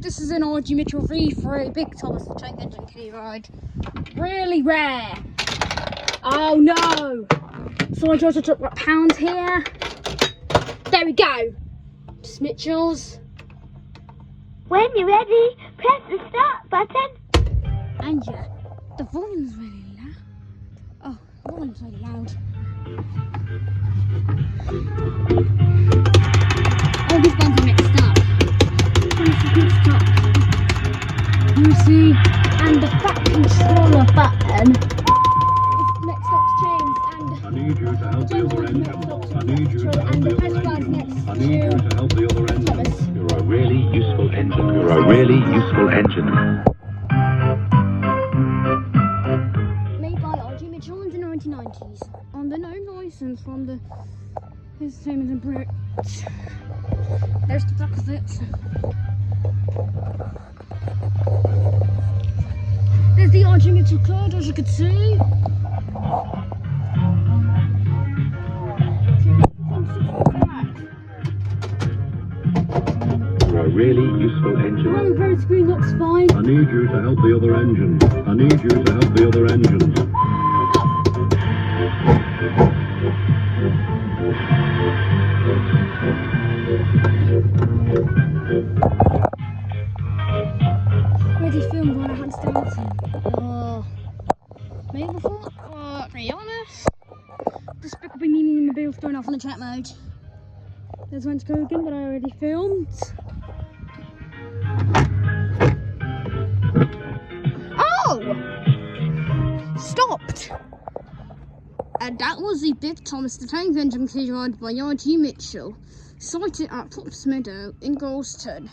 This is an RG Mitchell V3 Big Thomas the Tank Engine kiddie ride. Really rare. Oh no! So I tried to drop pounds here. There we go. Just Mitchell's. When you're ready, press the start button. And yeah, the volume's really loud. Oh, the volume's really loud. Oh, these buttons are mixed up. You see, and the fat controller button is next up to James, and I need you to help the other engine. I need you to help and the the press other button's engine. next I need you to help the other engine. Thomas. You're a really useful engine. You're a really useful engine. Made by RG Mitchell in the 1990s on the known license from the his name is in Brit. There's the back of it. There's the RG Mitchell card, as you can see. You're a really useful engine. The road screen looks fine. I need you to help the other engine. I need you to help the other engines. Already filmed when I had started. Maybe before? To be honest. Despicable Me and my Bill's going off on the chat mode. There's one to go again that I already filmed. Oh! Stopped! And that was the Big Thomas the Tank Engine kiddie ride by RG Mitchell, sighted at Pops Meadow in Gorleston.